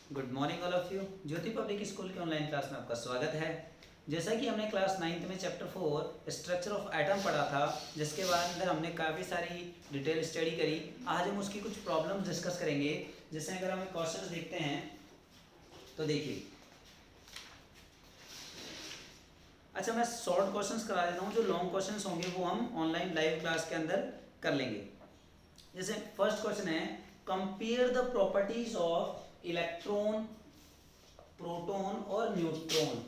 Good morning all of you. Jyoti public school के online class में आपका स्वागत है। जैसा कि हमने क्लास 9th में चैप्टर 4 स्ट्रक्चर ऑफ एटम पढ़ा था, जिसके बाद अंदर हमने काफ़ी सारी डिटेल स्टडी करी। आज हम उसकी कुछ प्रॉब्लम्स डिस्कस करेंगे। जैसे अगर हम क्वेश्चंस देखते हैं तो देखिए, अच्छा मैं शॉर्ट क्वेश्चंस करा देता हूँ, जो लॉन्ग क्वेश्चंस होंगे वो हम ऑनलाइन लाइव क्लास के अंदर कर लेंगे। जैसे फर्स्ट क्वेश्चन है, compare the properties of electron, proton और न्यूट्रॉन।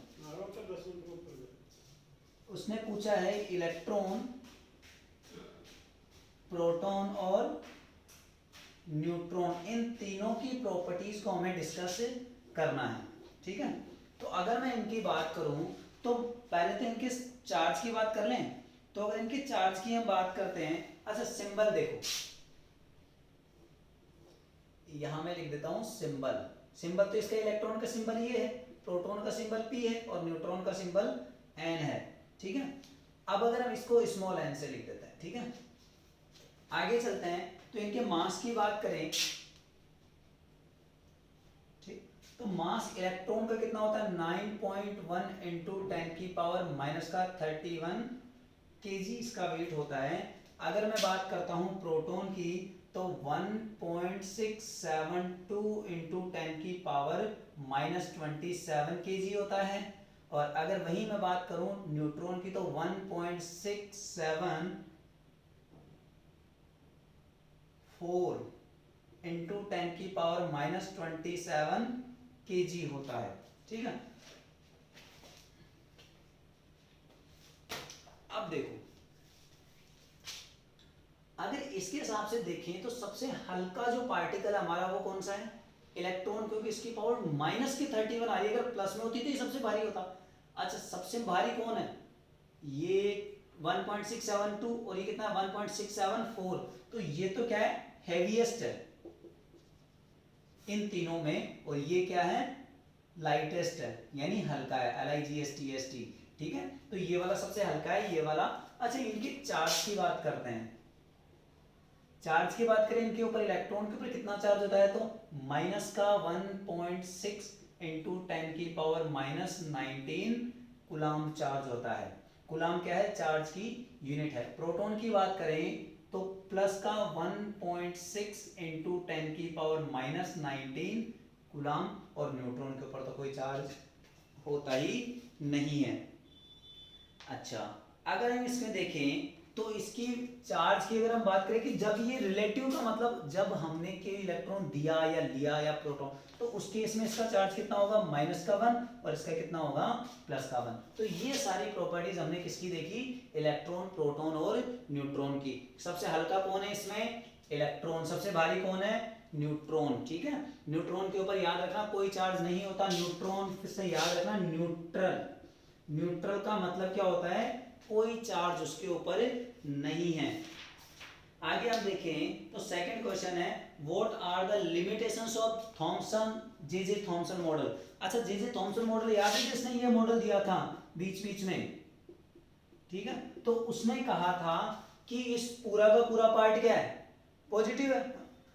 उसने पूछा है इलेक्ट्रॉन, प्रोटॉन और न्यूट्रॉन, इन तीनों की प्रॉपर्टीज को हमें डिस्कस करना है। ठीक है, तो अगर मैं इनकी बात करूं तो पहले तो इनके चार्ज की बात कर लें। तो अगर इनके चार्ज की हम बात करते हैं, अच्छा सिंबल देखो, यहां मैं लिख देता हूं सिंबल। सिंबल तो इसका इलेक्ट्रॉन का सिंबल ये है, प्रोटॉन का सिंबल P है और न्यूट्रॉन का सिंबल N है। ठीक है, अब अगर हम इसको स्मॉल n से लिख देते हैं, ठीक है, आगे चलते हैं। तो इनके मास की बात करें, ठीक, तो मास इलेक्ट्रॉन का कितना होता है, 9.1 इंटू 10⁻⁻31 kg इसका वेट होता है। अगर मैं बात करता हूं प्रोटॉन की तो 1.672 इंटू 10⁻⁻27 kg होता है। और अगर वही मैं बात करूं न्यूट्रॉन की तो 1.674 इंटू 10⁻⁻27 kg होता है। ठीक है, अब देखो, अगर इसके हिसाब से देखें तो सबसे हल्का जो पार्टिकल हमारा वो कौन सा है, इलेक्ट्रॉन, क्योंकि इसकी पावर -31 आ रही है। अगर प्लस में होती तो ये सबसे भारी होता। अच्छा सबसे भारी कौन है, ये 1.672 और ये कितना है 1.674। तो ये तो क्या है, हैवीएस्ट है इन तीनों में, और ये क्या है, लाइटेस्ट है, यानी हल्का है, LIGST। ठीक है, तो ये वाला सबसे हल्का है, ये वाला। अच्छा इनके चार्ज की बात करते हैं। चार्ज की बात करें, इनके ऊपर इलेक्ट्रॉन के ऊपर कितना चार्ज होता है, तो -1.6 इंटू 10⁻⁻19 कूलम्ब चार्ज होता है। कूलम्ब क्या है, चार्ज की यूनिट है। प्रोटॉन की बात करें तो प्लस का 1.6 इंटू 10⁻⁻19 कूलम्ब, और न्यूट्रॉन के ऊपर तो कोई चार्ज होता ही नहीं है। अच्छा अगर हम इसमें देखें तो इसकी चार्ज की अगर हम बात करें कि जब ये रिलेटिव का मतलब जब हमने के इलेक्ट्रॉन दिया या लिया या प्रोटॉन, तो उस केस में इसका चार्ज कितना होगा, -1 और इसका कितना होगा, +1। तो ये सारी प्रॉपर्टीज हमने किसकी देखी, इलेक्ट्रॉन, प्रोटॉन और न्यूट्रॉन की। सबसे हल्का कौन है इसमें, इलेक्ट्रॉन। सबसे भारी कौन है, न्यूट्रॉन। ठीक है, न्यूट्रॉन के ऊपर याद रखना कोई चार्ज नहीं होता। न्यूट्रॉन फिर से याद रखना, न्यूट्रल। न्यूट्रल का मतलब क्या होता है, कोई चार्ज उसके ऊपर नहीं है। आगे आप देखें तो सेकंड क्वेश्चन है, what are the limitations of Thomson J Thomson model. अच्छा जे थॉमसन मॉडल याद है, जिसने ये मॉडल दिया था बीच बीच में। ठीक है, तो उसने कहा था कि इस पूरा का पूरा पार्ट क्या है, पॉजिटिव है,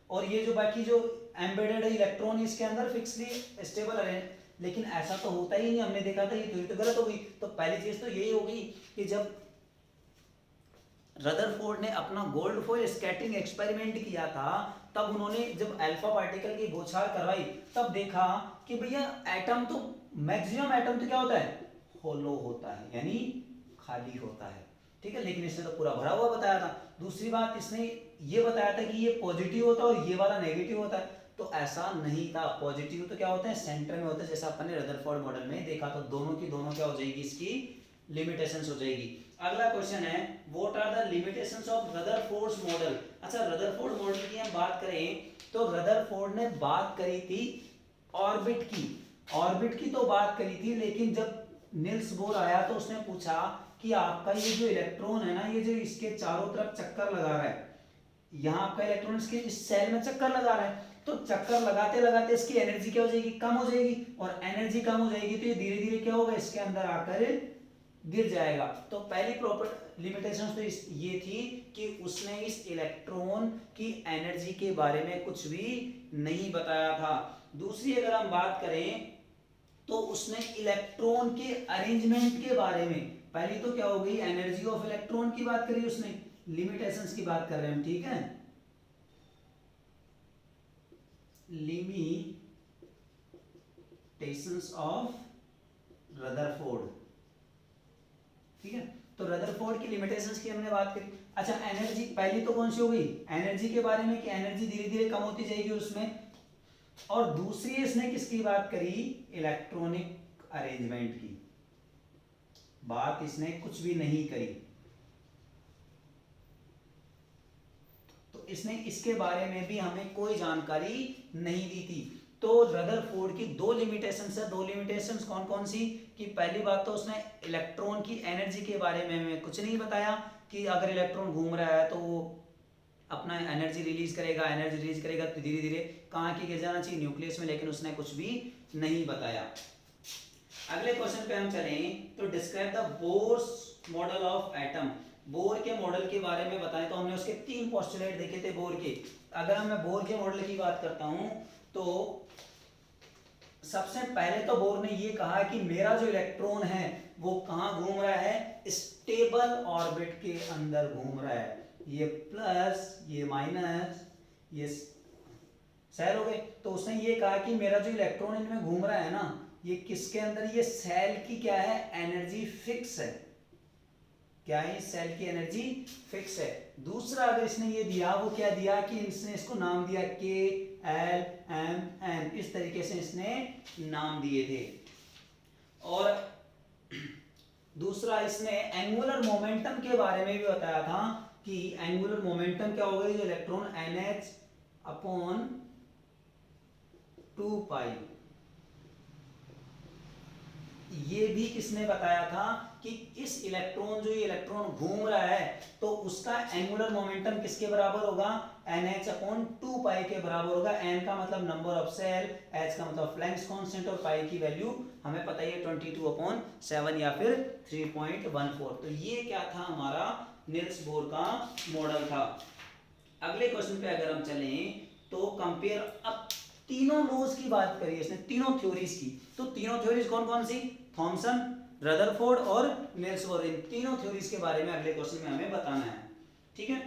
और ये जो बाकी जो एम्बेडेड इलेक्ट्रॉन इसके अंदर फिक्सली स्टेबल है। लेकिन ऐसा तो होता ही नहीं, हमने देखा था, ये थ्योरी तो गलत हो गई। तो पहली चीज तो यही होगी कि जब रदरफोर्ड ने अपना गोल्ड फॉइल स्कैटरिंग एक्सपेरिमेंट किया था, तब उन्होंने जब अल्फा पार्टिकल की बौछार करवाई, तब देखा कि भैया एटम तो, मैक्सिमम एटम तो क्या होता है, होलो होता है, यानी खाली होता है। ठीक है, लेकिन इसने तो पूरा भरा हुआ बताया था। दूसरी बात, इसने ये बताया था कि ये पॉजिटिव होता है और ये वाला नेगेटिव होता है। तो ऐसा नहीं था, पॉजिटिव तो क्या होते हैं, सेंटर में होते हैं, जैसा अपन ने रदरफोर्ड मॉडल में देखा। तो दोनों की दोनों क्या हो जाएगी, इसकी लिमिटेशंस हो जाएगी। अगला क्वेश्चन है, what are the limitations of Rutherford's model. अच्छा रदरफोर्ड मॉडल की हम बात करें तो रदरफोर्ड ने बात करी थी ऑर्बिट की। ऑर्बिट की तो बात करी थी, लेकिन जब निल्स बोर आया तो उसने पूछा कि आपका ये जो इलेक्ट्रॉन है ना, ये जो इसके चारों तरफ चक्कर लगा रहा है, यहाँ आपका इलेक्ट्रॉन इसके इस सेल में चक्कर लगा रहा है, तो चक्कर लगाते लगाते इसकी एनर्जी क्या हो जाएगी, कम हो जाएगी। और एनर्जी कम हो जाएगी तो ये धीरे धीरे क्या होगा, इसके अंदर आकर गिर जाएगा। तो पहली प्रॉपर लिमिटेशन तो ये थी कि उसने इस इलेक्ट्रॉन की एनर्जी के बारे में कुछ भी नहीं बताया था। दूसरी अगर हम बात करें तो उसने इलेक्ट्रॉन के अरेंजमेंट के बारे में, पहली तो क्या हो गई, एनर्जी ऑफ इलेक्ट्रॉन की बात करी उसने, लिमिटेशंस की बात कर रहे हैं हम, ठीक है, लिमिटेशंस ऑफ रदरफोर्ड, ठीक है। तो रदरफोर्ड की लिमिटेशंस की हमने बात करी। अच्छा एनर्जी, पहली तो कौन सी हो गई, एनर्जी के बारे में कि एनर्जी धीरे धीरे कम होती जाएगी उसमें, और दूसरी इसने किसकी बात करी, इलेक्ट्रॉनिक अरेंजमेंट की बात इसने कुछ भी नहीं करी। तो इसने इसके बारे में भी हमें कोई जानकारी नहीं दी थी। तो रदरफोर्ड की दो लिमिटेशंस है, दो लिमिटेशंस कौन कौन सी, कि पहली बात तो उसने इलेक्ट्रॉन की एनर्जी के बारे में हमें कुछ नहीं बताया कि अगर इलेक्ट्रॉन घूम रहा है तो वो अपना एनर्जी रिलीज करेगा, एनर्जी रिलीज करेगा तो धीरे धीरे कहाँ की गिर जाना चाहिए, न्यूक्लियस में, लेकिन उसने कुछ भी नहीं बताया। अगले क्वेश्चन पे हम चलें तो describe the Bohr's model of atom, bore के मॉडल के बारे में बताएं। तो हमने उसके तीन पोस्टुलेट देखे थे बोर के। अगर मैं बोर के मॉडल की बात करता हूं तो सबसे पहले तो बोर ने ये कहा कि मेरा जो इलेक्ट्रॉन है वो कहाँ घूम रहा है, स्टेबल ऑर्बिट के अंदर घूम रहा है। ये प्लस, ये माइनस, ये सेल हो गए। तो उसने ये कहा कि मेरा जो इलेक्ट्रॉन इनमें घूम रहा है ना, ये किसके अंदर, ये सेल की क्या है, एनर्जी फिक्स है। क्या है, सेल की एनर्जी फिक्स है। दूसरा अगर इसने ये दिया, वो क्या दिया कि इसने इसको नाम दिया के एल एम एन, इस तरीके से इसने नाम दिए थे। और दूसरा इसने एंगुलर मोमेंटम के बारे में भी बताया था कि एंगुलर मोमेंटम क्या होगा, जो इलेक्ट्रॉन NH अपॉन 2 पाई, ये भी किसने बताया था कि इस इलेक्ट्रॉन, जो ये इलेक्ट्रॉन घूम रहा है तो उसका एंगुलर मोमेंटम किसके बराबर होगा, NH अपॉन 2 पाई के बराबर होगा। n का मतलब नंबर ऑफ सेल, h का मतलब फ्लैंक्स कांस्टेंट, और पाई की वैल्यू हमें पता ही है 22/7 या फिर 3.14। तो ये क्या था, हमारा निल्स बोर का मॉडल था। अगले क्वेश्चन पे अगर हम चलें तो कंपेयर, अब तीनों लॉज की बात करिए इसने, तीनों थ्योरीज की। तो तीनों थ्योरीज कौन कौन सी, थॉमसन, रदरफोर्ड और निल्स बोर, इन तीनों थ्योरीज के बारे में अगले क्वेश्चन में हमें बताना है, ठीक है।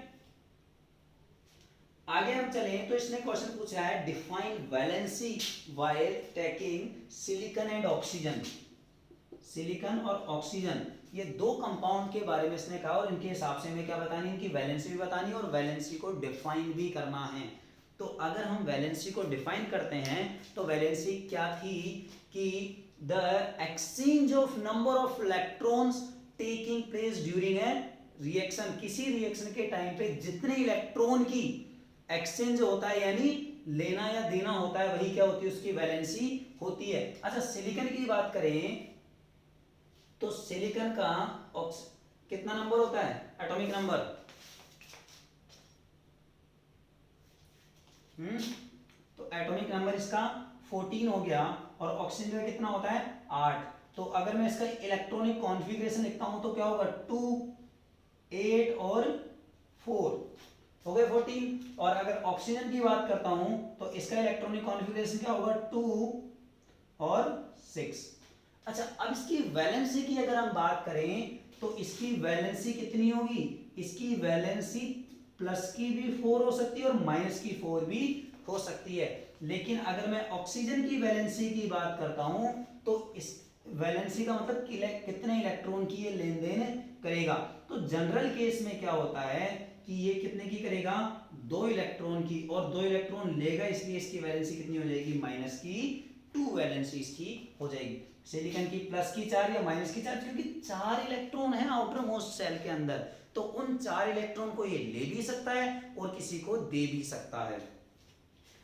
आगे हम चलें तो इसने क्वेश्चन पूछा है define valency while taking silicon and oxygen. Silicon और ऑक्सीजन, ये दो कंपाउंड के बारे में इसने कहा, और इनके हिसाब से हमें क्या बतानी, इनकी वैलेंसी भी बतानी है और वैलेंसी को डिफाइन भी करना है। तो अगर हम वैलेंसी को डिफाइन करते हैं तो वैलेंसी क्या थी कि the exchange of number of electrons taking place during a reaction, किसी रिएक्शन के टाइम पे जितने इलेक्ट्रॉन की एक्सचेंज होता है, यानी लेना या देना होता है, वही क्या होती है, उसकी वैलेंसी होती है। अच्छा सिलिकॉन की बात करें तो सिलिकॉन का कितना नंबर होता है, एटॉमिक नंबर, तो एटॉमिक नंबर इसका 14 हो गया, और ऑक्सीजन में कितना होता है 8। तो अगर मैं इसका इलेक्ट्रॉनिक कॉन्फ़िगरेशन लिखता हूं तो क्या होगा, 2 8 और 4 हो गए 14। और अगर ऑक्सीजन की बात करता हूं तो इसका इलेक्ट्रॉनिक कॉन्फ़िगरेशन क्या होगा, 2 और 6। अच्छा अब इसकी वैलेंसी की अगर हम बात करें तो इसकी वैलेंसी कितनी होगी, इसकी वैलेंसी प्लस की भी 4 हो सकती है और माइनस की 4 भी हो सकती है। लेकिन अगर मैं ऑक्सीजन की वैलेंसी की बात करता हूं तो इस वैलेंसी का मतलब कितने इलेक्ट्रॉन की ये लेन देन करेगा। तो जनरल केस में क्या होता है कि ये कितने की करेगा, 2 इलेक्ट्रॉन की, और 2 इलेक्ट्रॉन लेगा, इसलिए इसकी वैलेंसी कितनी हो जाएगी, माइनस की 2 वैलेंसी इसकी हो जाएगी। सिलिकॉन की प्लस की 4 या माइनस की 4, क्योंकि 4 इलेक्ट्रॉन है आउटर मोस्ट सेल के अंदर, तो उन 4 इलेक्ट्रॉन को ये ले भी सकता है और किसी को दे भी सकता है।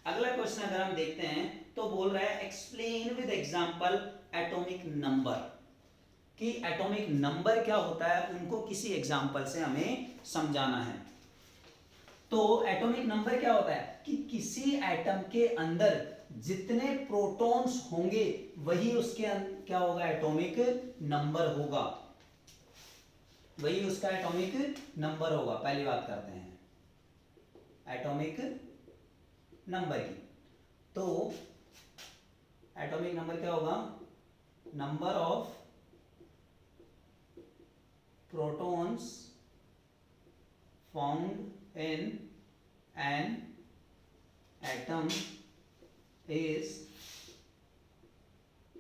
अगला क्वेश्चन अगर हम देखते हैं तो बोल रहा है explain with example atomic number, कि एटॉमिक नंबर क्या होता है उनको किसी एग्जांपल से हमें समझाना है। तो एटॉमिक नंबर क्या होता है कि किसी एटम के अंदर जितने प्रोटॉन्स होंगे वही उसके क्या होगा, एटॉमिक नंबर होगा। वही उसका एटॉमिक नंबर होगा। पहली बात करते हैं एटॉमिक नंबर की। तो एटॉमिक नंबर क्या होगा? Number of protons found in an atom is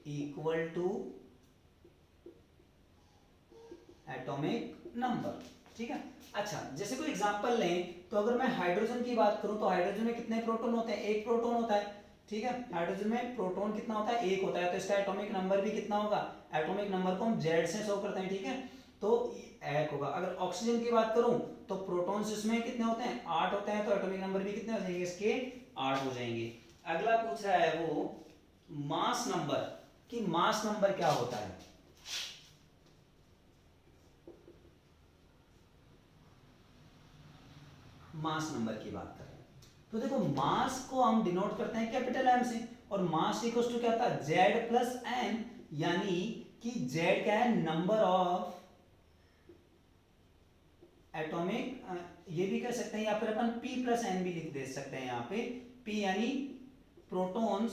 equal to atomic number. ठीक है। अच्छा, जैसे कोई एग्जांपल लें तो अगर मैं हाइड्रोजन की बात करूं तो हाइड्रोजन में कितने प्रोटॉन होते हैं? एक प्रोटॉन होता है। ठीक है, हाइड्रोजन में प्रोटॉन कितना होता है? एक होता है। तो इसका एटॉमिक नंबर भी कितना होगा? एटॉमिक नंबर को हम Z से शो करते हैं। ठीक है, तो एक होगा। अगर ऑक्सीजन की बात करूं तो प्रोटॉन्स इसमें कितने होते हैं? 8 होते हैं। तो एटॉमिक नंबर भी कितने हो जाएंगे इसके? 8 हो जाएंगे। अगला पूछ रहा है वो मास नंबर, कि मास नंबर क्या होता है? मास नंबर की बात करें तो देखो, मास को हम डिनोट करते हैं कैपिटल एम से, और मास इक्वल्स टू क्या था? जेड प्लस एन, यानी कि जेड क्या है? नंबर ऑफ एटॉमिक, ये भी कह सकते हैं, या फिर अपन पी प्लस एन भी लिख दे सकते हैं यहाँ पे। पी यानी प्रोटॉन्स,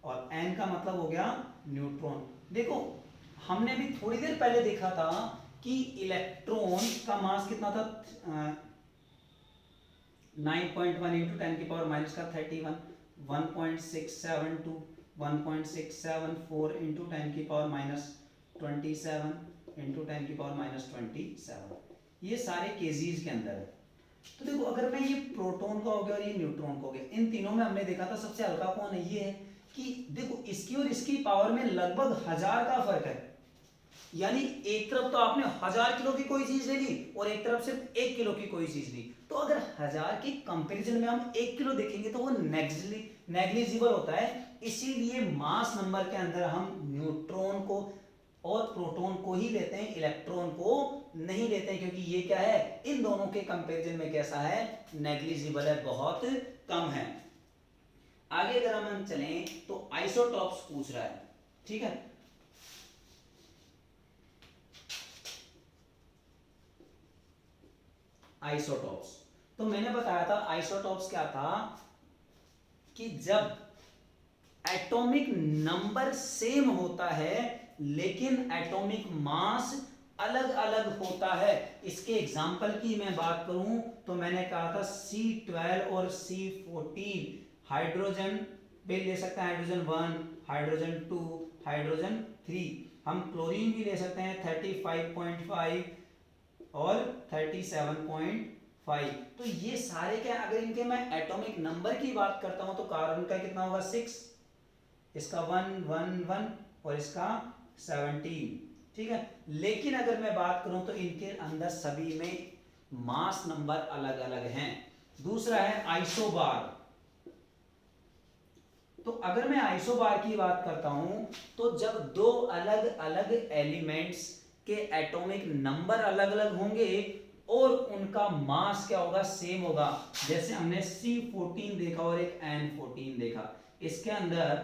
और एन का मतलब हो गया न्यूट्रॉन। देखो, हमने भी थोड़ी देर पहले देखा था कि इलेक्ट्रॉन का मास कितना था? 9.1 इंटू 10 की पावर माइनस का 31, 1.672, 1.674 इंटू 10 की पावर माइनस 27 इंटू 10 की पावर माइनस 27। ये सारे केजीज के अंदर है। तो देखो, अगर मैं ये प्रोटॉन का हो गया और ये न्यूट्रॉन का हो गया, इन तीनों में हमने देखा था सबसे हल्का कौन है? ये है। कि देखो, इसकी और इसकी पावर में लगभग 1000 का फर्क है। यानी एक तरफ तो आपने 1000 किलो की कोई चीज ले ली और एक तरफ सिर्फ 1 किलो की कोई चीज ली। तो अगर 1000 के कंपैरिजन में हम 1 किलो देखेंगे तो वो नेग्लिजिबल होता है। इसीलिए मास नंबर के अंदर हम न्यूट्रॉन को और प्रोटॉन को ही लेते हैं, इलेक्ट्रॉन को नहीं लेते हैं, क्योंकि ये क्या है? इन दोनों के कंपैरिजन में कैसा है? नेग्लिजिबल है, बहुत कम है। आगे अगर हम चलें तो आइसोटॉप्स पूछ रहा है। ठीक है, आइसोटॉप्स। तो मैंने बताया था आइसोटॉप्स क्या था, कि जब एटॉमिक नंबर सेम होता है लेकिन एटॉमिक मास अलग अलग होता है। इसके एग्जाम्पल की मैं बात करूं तो मैंने कहा था C12 और C14 हाइड्रोजन भी ले सकते हैं, हाइड्रोजन 1, हाइड्रोजन 2, हाइड्रोजन 3। हम क्लोरीन भी ले सकते हैं 35.5 और 37.5। तो ये सारे क्या, अगर इनके मैं एटॉमिक नंबर की बात करता हूं तो कार्बन का कितना होगा? 6, इसका 1 1 1 और इसका 17। ठीक है, लेकिन अगर मैं बात करूं तो इनके अंदर सभी में मास नंबर अलग अलग हैं। दूसरा है आइसोबार। तो अगर मैं आइसोबार की बात करता हूं तो जब दो अलग अलग एलिमेंट्स के एटॉमिक नंबर अलग अलग होंगे और उनका मास क्या होगा? सेम होगा। जैसे हमने C14 देखा और एक N14 देखा। इसके अंदर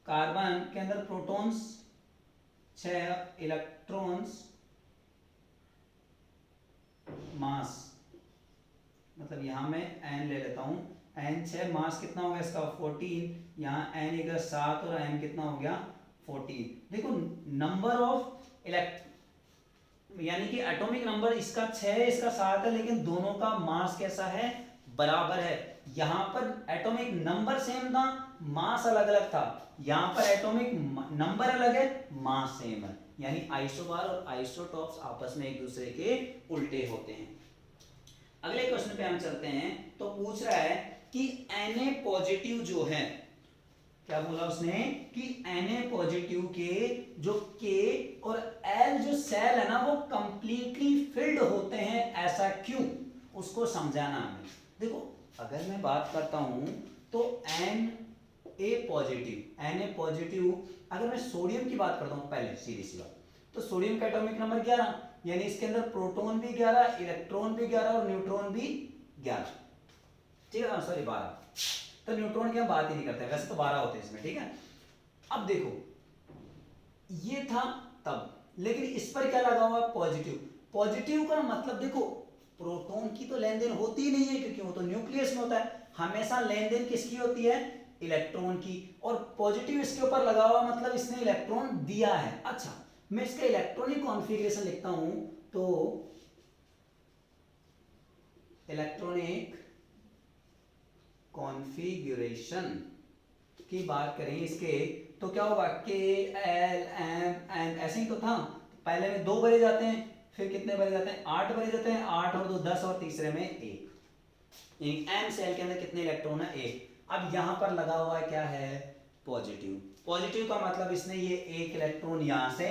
कार्बन के अंदर प्रोटॉन्स 6, इलेक्ट्रॉन्स, मास, मतलब यहां मैं N ले लेता हूं, N 6, मास कितना होगा इसका? 14। यहाँ N इधर 7 और M कितना हो गया? 14। देखो, नंबर ऑफ यानी कि एटॉमिक नंबर इसका 6 है, इसका 7 है, लेकिन दोनों का मास कैसा है? बराबर है। यहां पर एटॉमिक नंबर सेम था, मास अलग अलग था। यहां पर एटॉमिक नंबर अलग है, मास सेम है। यानी आइसोबार और आइसोटॉप्स आपस में एक दूसरे के उल्टे होते हैं। अगले क्वेश्चन पे हम चलते हैं। तो पूछ रहा है कि Na पॉजिटिव जो है, क्या बोला उसने? कि Na पॉजिटिव के जो K और L जो सेल है ना, वो कंप्लीटली फिल्ड होते हैं, ऐसा क्यों? उसको समझाना हमें। देखो, अगर मैं बात करता हूं तो Na पॉजिटिव, अगर मैं सोडियम की बात करता हूं पहले, सीधी सी बात, तो सोडियम का एटॉमिक नंबर 11, यानी इसके अंदर प्रोटॉन भी 11, इलेक्ट्रॉन भी 11 और न्यूट्रॉन भी 11। ठीक है, सॉरी 12। तो न्यूट्रॉन की हम बात ही नहीं करते, वैसे तो 12 होते हैं इसमें। ठीक है, अब देखो, ये था तब, लेकिन इस पर क्या लगा हुआ है, पॉजिटिव। पॉजिटिव का मतलब देखो, प्रोटॉन की तो लेन देन होती ही नहीं है क्योंकि वो तो न्यूक्लियस में होता है, हमेशा लेन देन किसकी होती है, इलेक्ट्रॉन की। और पॉजिटिव इसके ऊपर लगा हुआ मतलब इसने इलेक्ट्रॉन दिया है। अच्छा, मैं इसका इलेक्ट्रॉनिक कॉन्फ़िगरेशन लिखता हूं, तो इलेक्ट्रॉनिक कॉन्फ़िगरेशन की बात करें इसके, तो क्या होगा, के एल एम एन, ऐसे ही तो था। पहले में 2 भरे जाते हैं, फिर कितने भरे जाते हैं, 8 भरे जाते हैं, 8 और 2 10, और तीसरे में 1। एम सेल के अंदर कितने इलेक्ट्रॉन है, 1। अब यहां पर लगा हुआ है क्या है, पॉजिटिव। पॉजिटिव का मतलब इसने ये 1 इलेक्ट्रॉन यहां से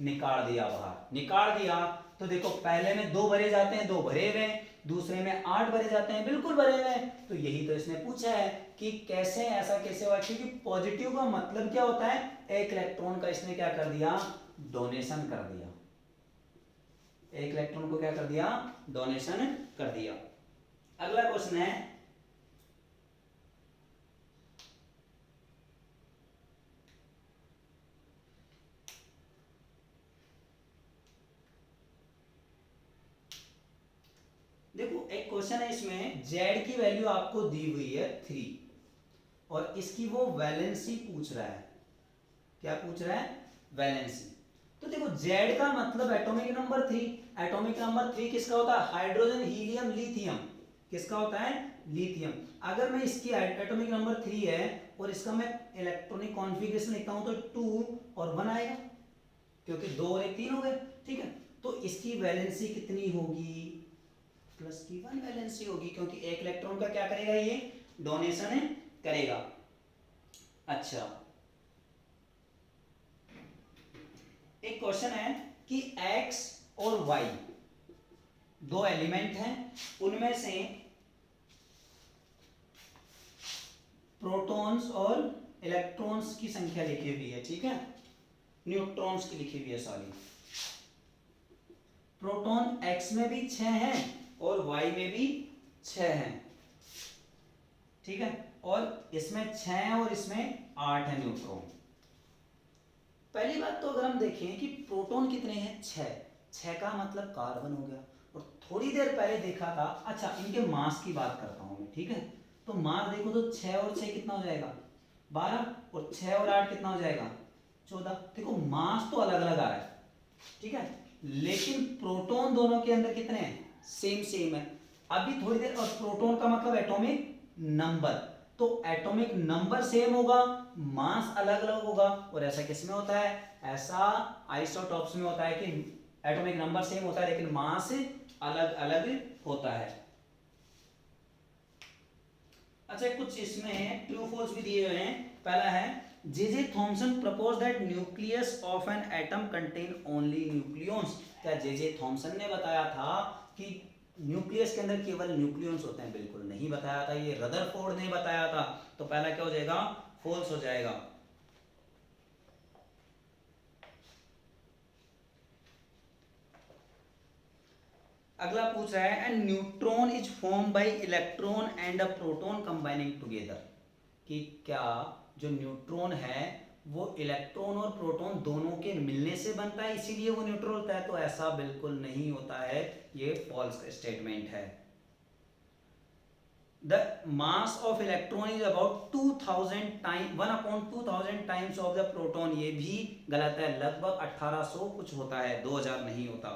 निकाल दिया बाहर, निकाल दिया। तो देखो पहले में 2 भरे जाते हैं, 2 भरे हुए, दूसरे में 8 भरे जाते हैं, बिल्कुल भरे हुए। तो यही तो इसने पूछा है कि कैसे, ऐसा कैसे हुआ, क्योंकि पॉजिटिव का मतलब क्या होता है, 1 इलेक्ट्रॉन का इसने क्या कर दिया, डोनेशन कर दिया। 1 इलेक्ट्रॉन को क्या कर दिया, डोनेशन कर दिया। अगला क्वेश्चन है, देखो एक क्वेश्चन है इसमें, जेड की वैल्यू आपको दी हुई है 3, और इसकी वो वैलेंसी पूछ रहा है। क्या पूछ रहा है, वैलेंसी। तो देखो जेड का मतलब एटॉमिक नंबर 3। एटॉमिक नंबर 3 किसका होता है, हाइड्रोजन हीलियम लिथियम, किसका होता है, लिथियम। अगर मैं इसकी एटॉमिक नंबर 3 है और इसका मैं इलेक्ट्रॉनिक कॉन्फ़िगरेशन लिखता हूं, तो 2 और 1 आएगा, क्योंकि 2 और 1 3 हो गए, ठीक है। तो इसकी वैलेंसी कितनी होगी, प्लस की 1 वैलेंसी होगी, क्योंकि 1 इलेक्ट्रॉन का क्या करेगा, ये डोनेशन करेगा। अच्छा, एक क्वेश्चन है कि x और y 2 एलिमेंट हैं, उनमें से प्रोटॉन्स और इलेक्ट्रॉन्स की संख्या लिखी हुई है, ठीक है, न्यूट्रॉन्स की लिखी हुई है, सॉरी। प्रोटॉन x में भी 6 हैं और y में भी 6 हैं, ठीक है, और इसमें 6 है और इसमें 8 है न्यूट्रॉन। पहली बात तो अगर हम देखें कि प्रोटॉन कितने हैं, 6 का मतलब कार्बन हो गया। और थोड़ी देर पहले देखा था, अच्छा इनके मास की बात करता हूं मैं, ठीक है। तो मास देखो तो 6 और 6 कितना हो जाएगा, 12, और 6 और 8 कितना हो जाएगा, 14। देखो मास तो अलग अलग आ रहा है, ठीक है, लेकिन प्रोटॉन दोनों के अंदर कितने हैं, सेम सेम है। अभी थोड़ी देर, और प्रोटॉन का मतलब एटॉमिक नंबर, तो एटॉमिक नंबर सेम होगा, मास अलग अलग होगा। और ऐसा किसमें होता है, ऐसा आइसोटॉप्स में होता है कि एटॉमिक नंबर सेम होता है लेकिन मास अलग अलग होता है। अच्छा, कुछ इसमें ट्रू फॉल्स भी दिए हुए हैं। पहला है, J Thomson propose that nucleus of an atom contain only nucleons. क्या जे थॉमसन ने बताया था कि न्यूक्लियस के अंदर केवल न्यूक्लियॉन्स होते हैं? बिल्कुल नहीं बताया था, ये रदरफोर्ड ने बताया था। तो पहला क्या हो जाएगा, फॉल्स हो जाएगा। अगला पूछ रहा है, and neutron is form by electron and a proton combining together. कि क्या जो न्यूट्रॉन है वो इलेक्ट्रॉन और प्रोटॉन दोनों के मिलने से बनता है इसीलिए वो न्यूट्रॉन होता है? तो ऐसा बिल्कुल नहीं होता है, ये फॉल्स स्टेटमेंट है। The mass of electron is about 2000 time 1/2000 times of the proton. ये भी गलत है, लगभग 1800 कुछ होता है, 2000 नहीं होता,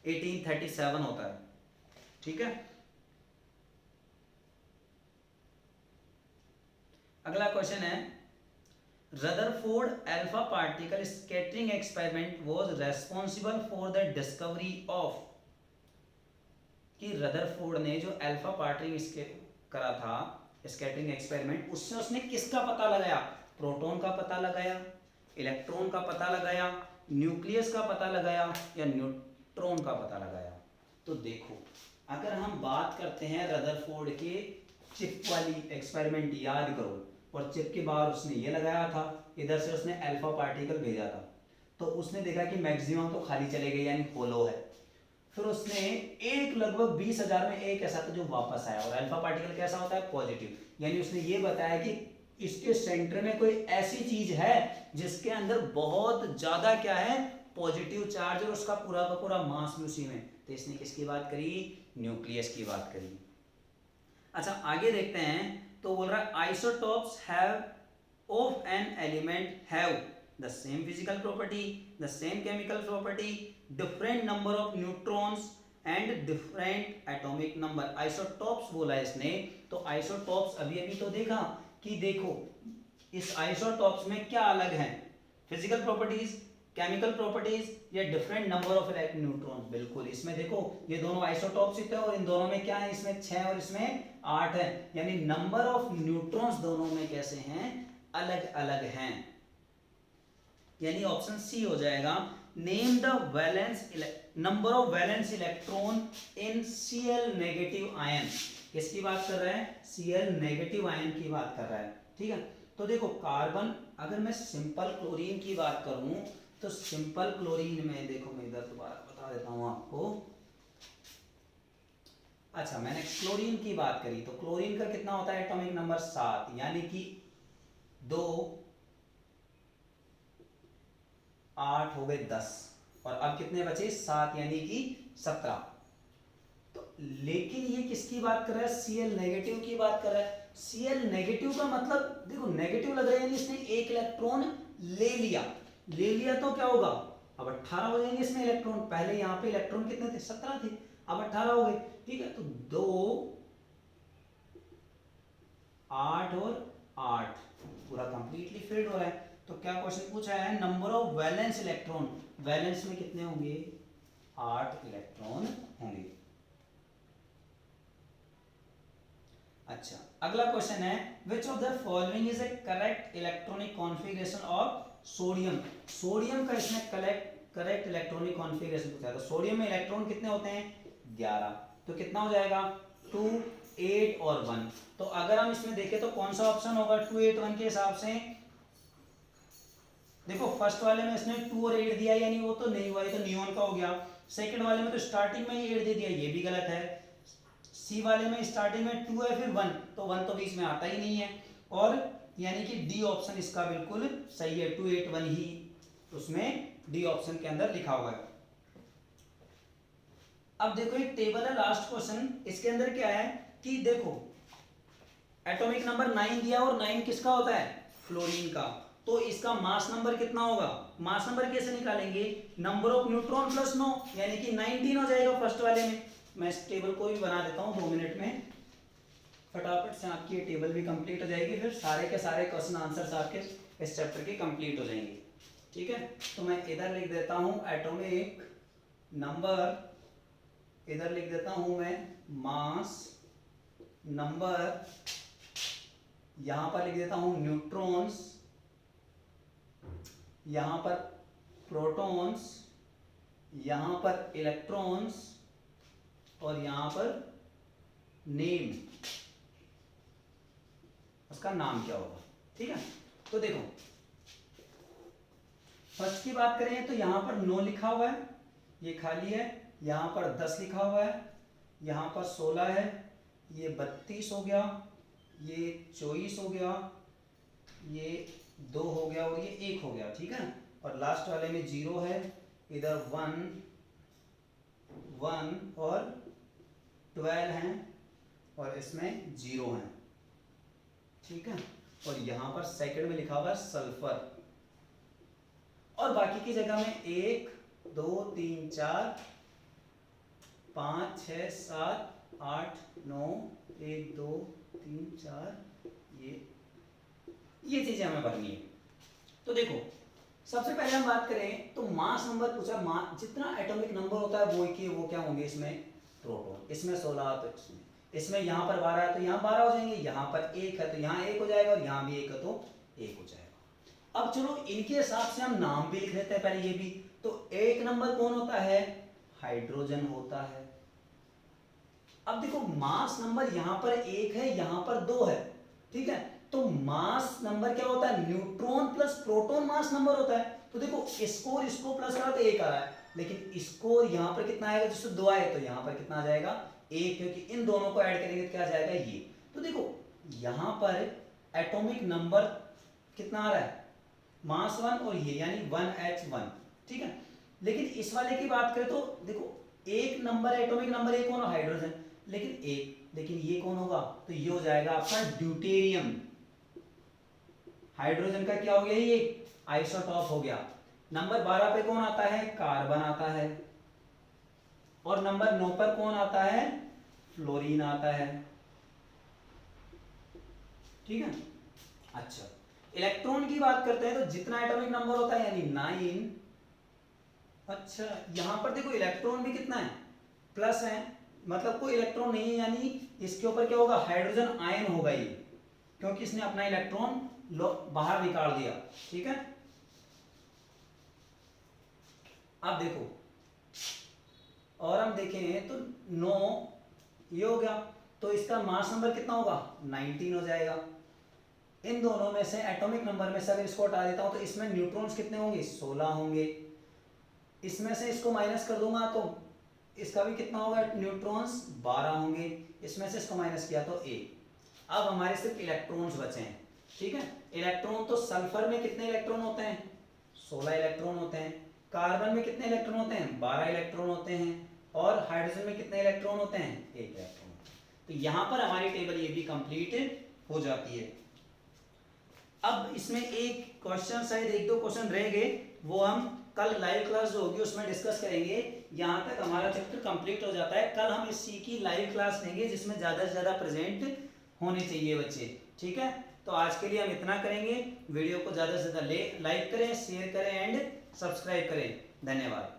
1837 होता है, ठीक है। अगला क्वेश्चन है, Rutherford alpha particle scattering experiment was responsible for the discovery of. कि रदरफोर्ड ने जो अल्फा पार्टिकल करा था स्कैटरिंग एक्सपेरिमेंट, उससे उसने किसका पता लगाया, प्रोटॉन का पता लगाया, इलेक्ट्रॉन का पता लगाया, न्यूक्लियस का पता लगाया, या न्यूट्रॉन का पता लगाया? तो देखो, अगर हम बात करते हैं रदरफोर्ड के चिप वाली एक्सपेरिमेंट, याद करो, और चिप के बाहर उसने ये लगाया था, इधर से उसने अल्फा पार्टिकल भेजा था, तो उसने देखा कि मैक्सिमम तो खाली चले गए यानी होलो है। फिर उसने एक लगभग 20,000 में एक ऐसा था जो वापस आया, और अल्फा पार्टिकल कैसा होता है, पॉजिटिव, यानी उसने ये बताया कि इसके सेंटर में कोई ऐसी चीज है जिसके अंदर बहुत ज्यादा क्या है, पॉजिटिव चार्ज, और उसका पूरा का पूरा मास भी उसी में। तो इसने किसकी बात करी, न्यूक्लियस की बात करी। अच्छा आगे देखते हैं, तो बोल रहा है isotopes have of an element have the same physical property, the same chemical property, different number of neutrons and different atomic number. Isotopes बोला इसने, तो आइसोटोप्स अभी अभी तो देखा कि देखो इस आइसोटोप्स में क्या अलग है, फिजिकल प्रॉपर्टीज, केमिकल प्रॉपर्टीज, या डिफरेंट नंबर ऑफ न्यूट्रॉन्स। बिल्कुल इसमें देखो ये दोनों आइसोटोप्स ही थे और इन दोनों में क्या है, इसमें 6 और इसमें 8 है, यानी नंबर ऑफ न्यूट्रॉन्स दोनों में कैसे हैं, अलग अलग हैं। यानी ऑप्शन सी हो जाएगा। Name the valence number of valence electron in Cl negative ion. किसकी बात कर रहा है, Cl नेगेटिव आयन की बात कर रहा है। ठीक है, तो देखो कार्बन, अगर मैं सिंपल क्लोरीन की बात करूं तो सिंपल क्लोरीन में देखो, मैं इधर दोबारा बता देता हूं आपको। अच्छा मैंने क्लोरीन की बात करी, तो क्लोरीन का कितना होता है एटॉमिक नंबर 7, यानी कि 2 8 हो गए 10, और अब कितने बचे 7, यानी कि 17। तो लेकिन ये किसकी बात कर रहा है, Cl नेगेटिव की बात कर रहा है। Cl नेगेटिव का मतलब देखो नेगेटिव लग रहा है, यानी इसने एक इलेक्ट्रॉन ले लिया तो क्या होगा, अब 18 हो जाएंगे इसमें इलेक्ट्रॉन। पहले यहाँ पे इलेक्ट्रॉन कितने थे, 17 थे, अब 18 हो गए। ठीक है, तो 2 8 और 8 पूरा कंप्लीटली फिल्ड हो रहा है। तो क्या क्वेश्चन पूछा है, number of valence electron, valence में कितने होंगे, 8 इलेक्ट्रॉन होंगे। अच्छा अगला क्वेश्चन है, which of the following is A correct electronic configuration of sodium. Sodium का इसमें करेक्ट इलेक्ट्रॉनिक कॉन्फ़िगरेशन पूछा है। तो सोडियम में इलेक्ट्रॉन कितने होते हैं, 11। तो कितना हो जाएगा, 2 8 और 1। तो अगर हम इसमें देखें तो कौन सा ऑप्शन होगा 2 8 1 के हिसाब से, देखो फर्स्ट वाले में इसने 2 और 8 दिया, यानी वो तो नहीं हुआ, ये तो नियोन का हो गया। सेकंड वाले में तो स्टार्टिंग में ही 8 दे दिया, ये भी गलत है। सी वाले में स्टार्टिंग में 2 है फिर 1, तो 1 तो बीच में आता ही नहीं है, और यानी कि डी ऑप्शन इसका बिल्कुल सही है, 2 8 1 ही उसमें डी ऑप्शन के अंदर लिखा हुआ है। अब देखो एक टेबल है, लास्ट क्वेश्चन, इसके अंदर क्या है कि देखो एटॉमिक नंबर 9 दिया, और 9 किसका होता है, फ्लोरीन का। तो इसका मास नंबर कितना होगा, मास नंबर कैसे निकालेंगे, नंबर ऑफ न्यूट्रॉन प्लस 9, यानी कि 19 हो जाएगा फर्स्ट वाले में। मैं इस टेबल को भी बना देता हूं 2 मिनट में, फटाफट से आपकी ये टेबल भी कंप्लीट हो जाएगी, फिर सारे के सारे क्वेश्चन आंसर्स आपके इस चैप्टर के कंप्लीट हो जाएंगे। ठीक है, तो मैं इधर लिख देता हूं एटॉमिक नंबर, इधर लिख देता हूं मैं मास नंबर, यहां पर लिख देता हूं न्यूट्रॉन्स, यहां पर प्रोटॉन्स, यहां पर इलेक्ट्रॉन्स, और यहां पर नेम, उसका नाम क्या होगा। ठीक है, तो देखो फर्स्ट की बात करें तो यहां पर 9 लिखा हुआ है, ये खाली है, यहां पर 10 लिखा हुआ है, यहां पर 16 है, ये 32 हो गया, ये 24 हो गया, ये 2 हो गया, और ये 1 हो गया। ठीक है, और लास्ट वाले में 0 है, इधर 1 1 और 12 हैं, और इसमें 0 हैं। ठीक है, और यहां पर सेकंड में लिखा हुआ है सल्फर, और बाकी की जगह में 1 2 3 4 5 6 7 8 9 1 2 3 4, ये चीजें हमें भरनी है। तो देखो सबसे पहले हम बात करें तो मास नंबर पूछा, जितना एटॉमिक नंबर होता है वो कि वो क्या होंगे इसमें, प्रोटॉन, इसमें 16 तो इसमें यहाँ पर 12 है तो यहाँ 12 हो जाएंगे, यहाँ पर 1 है तो यहाँ 1 हो जाएगा, और यहाँ भी 1 है तो 1 हो जाएगा। अब चलो इनके हिसाब से हम नाम भी लिख लेते हैं पहले, ये भी तो 1 नंबर कौन होता है, हाइड्रोजन होता है। अब देखो मास नंबर यहाँ पर 1 है, यहाँ पर 2 है। ठीक है, तो मास नंबर क्या होता है, neutron plus proton mass number होता है। तो देखो स्कोर इसको प्लस करा तो 1 आ रहा है, लेकिन स्कोर यहाँ पर कितना आएगा, जिससे 2 आए तो यहाँ पर कितना आ जाएगा 1, क्योंकि इन दोनों को ऐड करेंगे तो क्या आ जाएगा ये। तो देखो यहाँ पर एटॉमिक नंबर कितना आ रहा है, मास 1 और ये यानी 1H1, ठीक है। लेकिन इस वाले की बात करें तो देखो एक नंबर एटॉमिक नंबर एक कौन है, हाइड्रोजन, लेकिन ये कौन होगा, तो ये हो जाएगा आपका ड्यूटेरियम। हाइड्रोजन का क्या हो गया, ये आइसोटॉप हो गया। नंबर 12 पे कौन आता है, कार्बन आता है, और नंबर 9 पर कौन आता है, फ्लोरीन आता है, ठीक है। अच्छा, इलेक्ट्रॉन की बात करते हैं तो जितना एटॉमिक नंबर होता है यानी 9। अच्छा, यहां पर देखो इलेक्ट्रॉन भी कितना है, प्लस है, मतलब कोई इलेक्ट्रॉन नहीं है, यानी इसके ऊपर क्या होगा, हाइड्रोजन आयन होगा ये, क्योंकि इसने अपना इलेक्ट्रॉन बाहर निकाल दिया, ठीक है। अब देखो और हम देखें तो 9 ये हो गया, तो इसका मास नंबर कितना होगा, 19 हो जाएगा। इन दोनों में से एटॉमिक नंबर में से अगर इसको हटा देता हूं तो इसमें न्यूट्रॉन्स कितने होंगे, 16 होंगे। इसमें से इसको माइनस कर दूंगा तो इसका भी कितना होगा, न्यूट्रॉन्स 12 होंगे। इसमें से इसको माइनस किया तो 1। अब हमारे सिर्फ इलेक्ट्रॉन्स बचे हैं, ठीक है। इलेक्ट्रॉन तो सल्फर में कितने इलेक्ट्रॉन होते हैं, 16 इलेक्ट्रॉन होते हैं। कार्बन में कितने इलेक्ट्रॉन होते हैं, 12 इलेक्ट्रॉन होते हैं। और हाइड्रोजन में कितने इलेक्ट्रॉन होते हैं, 1 इलेक्ट्रॉन। तो यहां पर हमारी टेबल ये भी कंप्लीट हो जाती है। अब इसमें एक क्वेश्चन, शायद 1-2 क्वेश्चन रह गए, वो हम कल लाइव क्लास जो होगी उसमें डिस्कस करेंगे। यहाँ तक हमारा चैप्टर कंप्लीट हो जाता है। कल हम इसी की लाइव क्लास लेंगे जिसमें ज़्यादा से ज़्यादा प्रेजेंट होने चाहिए बच्चे, ठीक है। तो आज के लिए हम इतना करेंगे। वीडियो को ज़्यादा से ज़्यादा लाइक करें, शेयर करें एंड सब्सक्राइब करें। धन्यवाद।